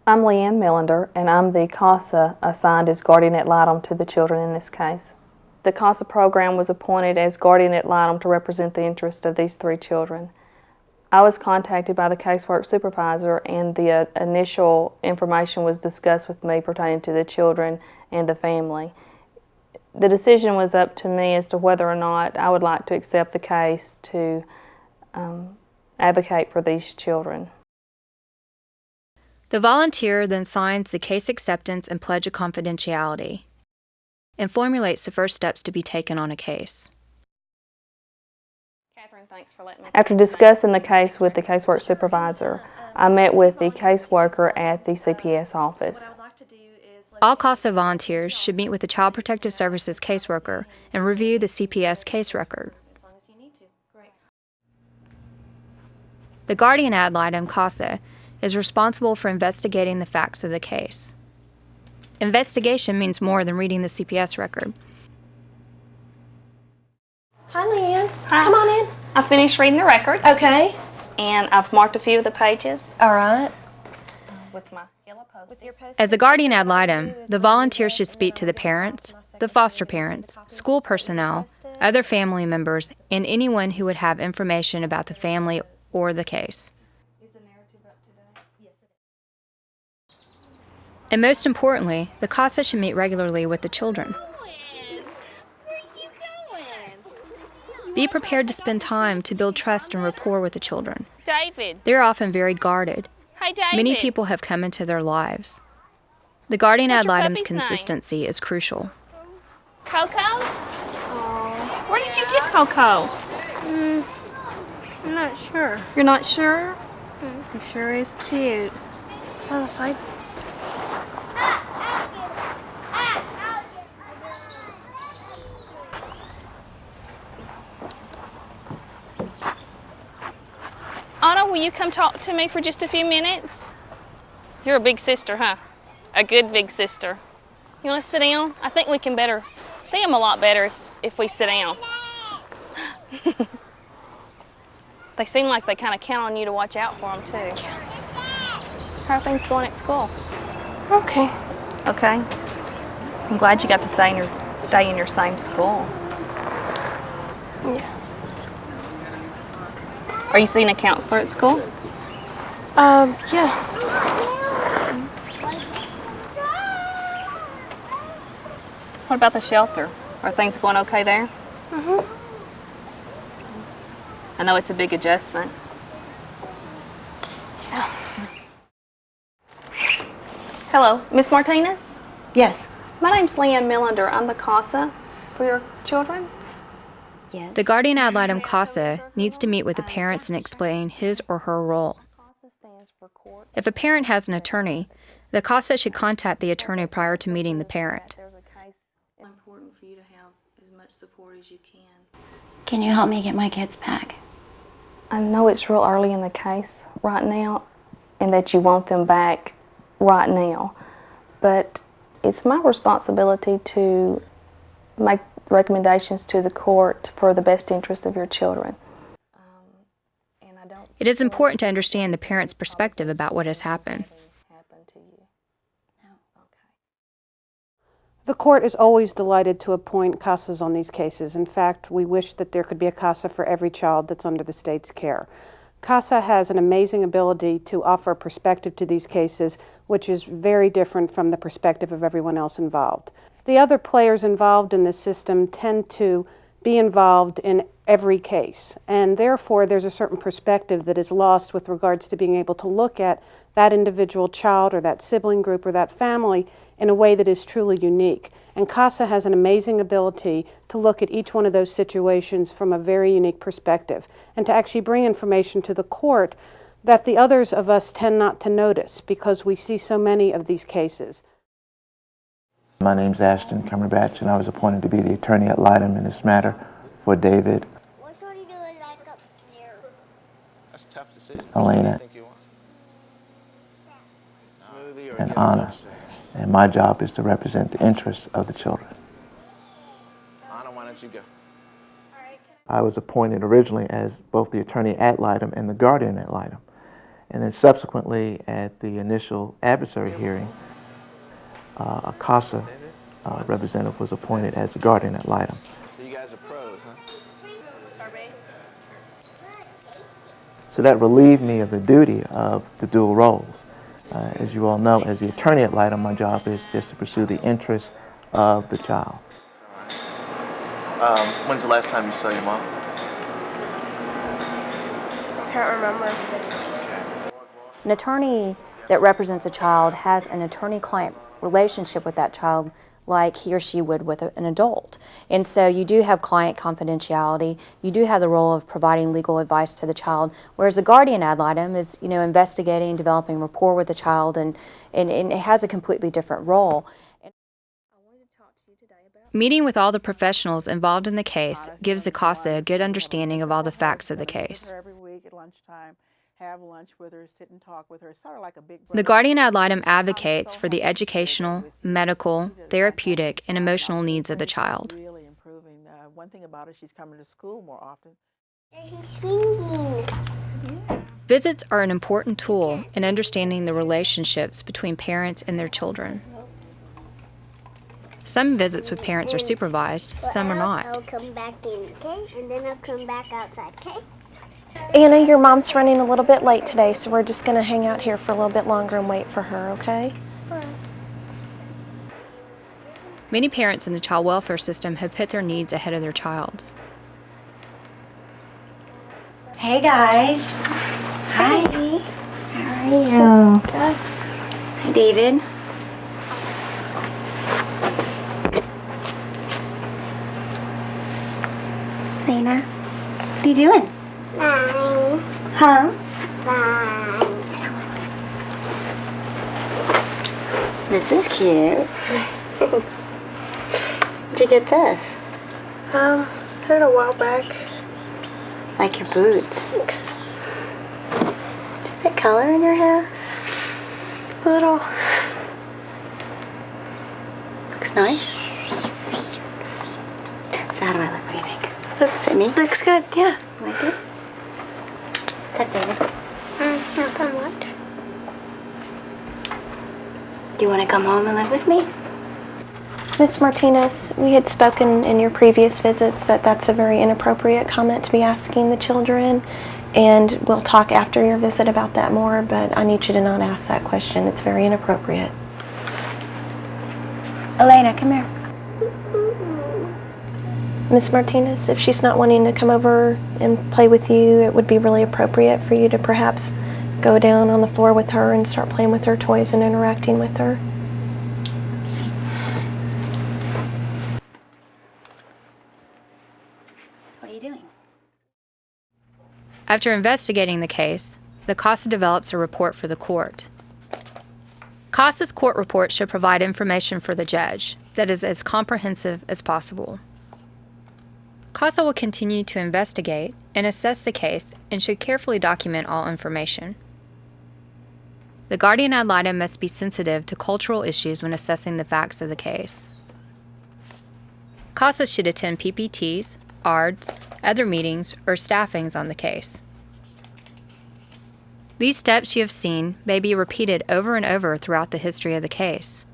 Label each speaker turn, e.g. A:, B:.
A: I'm Leanne Millender, and I'm the CASA assigned as guardian ad litem to the children in this case. The CASA program was appointed as guardian ad litem to represent the interest of these 3 children. I was contacted by the casework supervisor, and the initial information was discussed with me pertaining to the children and the family. The decision was up to me as to whether or not I would like to accept the case to advocate for these children.
B: The volunteer then signs the case acceptance and pledge of confidentiality and formulates the first steps to be taken on a case.
A: Catherine, thanks for letting me. After discussing the case with the casework supervisor, I met with the caseworker at the CPS office.
B: All CASA volunteers should meet with the Child Protective Services caseworker and review the CPS case record. The guardian ad litem, CASA, is responsible for investigating the facts of the case. Investigation means more than reading the CPS record.
C: Hi, Leanne.
D: Hi.
C: Come on in.
D: I finished reading the records.
C: Okay.
D: And I've marked a few of the pages
C: All right.
D: with my yellow Post-it.
B: As a guardian ad litem, the volunteer should speak to the parents, the foster parents, school personnel, other family members, and anyone who would have information about the family or the case. And most importantly, the CASA should meet regularly with the children. Be prepared to spend time to build trust and rapport with the children.
D: David.
B: They're often very guarded.
D: Hey, David.
B: Many people have come into their lives. The guardian ad
D: What's your
B: litem's
D: puppy's name?
B: consistency is crucial.
D: Coco? Where did you get Coco?
E: I'm not sure.
D: You're not sure? He sure is cute.
E: To the side.
D: Anna, will you come talk to me for just a few minutes? You're a big sister, huh? A good big sister. You want to sit down? I think we can see them a lot better if we sit down. They seem like they kind of count on you to watch out for them, too. How are things going at school?
E: Okay.
D: Okay. I'm glad you got to stay in your same school.
E: Yeah.
D: Are you seeing a counselor at school?
E: Yeah.
D: What about the shelter? Are things going okay there?
E: Mhm.
D: I know it's a big adjustment.
E: Yeah.
D: Hello, Miss Martinez?
C: Yes.
D: My name's Leanne Millender. I'm the CASA for your children.
C: Yes.
B: The guardian ad litem CASA needs to meet with the parents and explain his or her role. If a parent has an attorney, the CASA should contact the attorney prior to meeting the parent.
A: It's important for you to have as much support as you can.
C: Can you help me get my kids back?
A: I know it's real early in the case right now, and that you want them back right now, but it's my responsibility to make recommendations to the court for the best interest of your children.
B: It is important to understand the parent's perspective about what has happened.
F: The court is always delighted to appoint CASAs on these cases. In fact, we wish that there could be a CASA for every child that's under the state's care. CASA has an amazing ability to offer perspective to these cases, which is very different from the perspective of everyone else involved. The other players involved in this system tend to be involved in every case, and therefore there's a certain perspective that is lost with regards to being able to look at that individual child or that sibling group or that family in a way that is truly unique. And CASA has an amazing ability to look at each one of those situations from a very unique perspective and to actually bring information to the court that the others of us tend not to notice because we see so many of these cases.
G: My name's Ashton Cumberbatch, and I was appointed to be the attorney ad litem in this matter for David,
H: That's a tough decision.
G: Elena, and Anna. And my job is to represent the interests of the children.
H: Anna, why don't you go?
G: I was appointed originally as both the attorney ad litem and the guardian ad litem. And then subsequently, at the initial adversary hearing, a CASA representative was appointed as the guardian ad litem.
H: So you guys are pros, huh?
G: So that relieved me of the duty of the dual roles. As you all know, as the attorney ad litem, my job is just to pursue the interests of the child. When's the last time you saw your mom?
E: Can't remember.
B: An attorney that represents a child has an attorney-client relationship with that child like he or she would with an adult. And so you do have client confidentiality, you do have the role of providing legal advice to the child, whereas a guardian ad litem is, investigating, developing rapport with the child, and it has a completely different role. Meeting with all the professionals involved in the case gives the CASA a good understanding of all the facts of the case.
I: Every week at lunchtime, have lunch with her, sit and talk with her. It's sort of like a big brother.
B: The guardian ad litem advocates for the educational, medical, therapeutic, and emotional needs of the child.
I: Really improving. One thing about her, she's coming to school more often.
J: He's swinging.
B: Visits are an important tool in understanding the relationships between parents and their children. Some visits with parents are supervised, some are not.
J: I'll come back in, okay? And then I'll come back outside, okay?
E: Anna, your mom's running a little bit late today, so we're just going to hang out here for a little bit longer and wait for her, okay?
B: Many parents in the child welfare system have put their needs ahead of their child's.
C: Hey guys. Hi. How are you? Good. Hi David. Lena, what are you doing?
J: Fine.
C: Huh?
J: Fine.
C: This is cute. Where'd you get this?
E: I heard a while back.
C: Like your boots.
E: Thanks.
C: Do you have color in your hair?
E: A little.
C: Looks nice. So how do I look? What do you think? Is it me?
E: Looks good, yeah.
C: Am I good? That David.
J: Not that much.
C: Do you want to come home and live with me?
E: Miss Martinez, we had spoken in your previous visits that that's a very inappropriate comment to be asking the children, and we'll talk after your visit about that more, but I need you to not ask that question. It's very inappropriate.
C: Elena, come here.
E: Miss Martinez, if she's not wanting to come over and play with you, it would be really appropriate for you to perhaps go down on the floor with her and start playing with her toys and interacting with her.
C: What are you doing?
B: After investigating the case, the CASA develops a report for the court. CASA's court report should provide information for the judge that is as comprehensive as possible. CASA will continue to investigate and assess the case and should carefully document all information. The guardian ad litem must be sensitive to cultural issues when assessing the facts of the case. CASA should attend PPTs, ARDs, other meetings, or staffings on the case. These steps you have seen may be repeated over and over throughout the history of the case.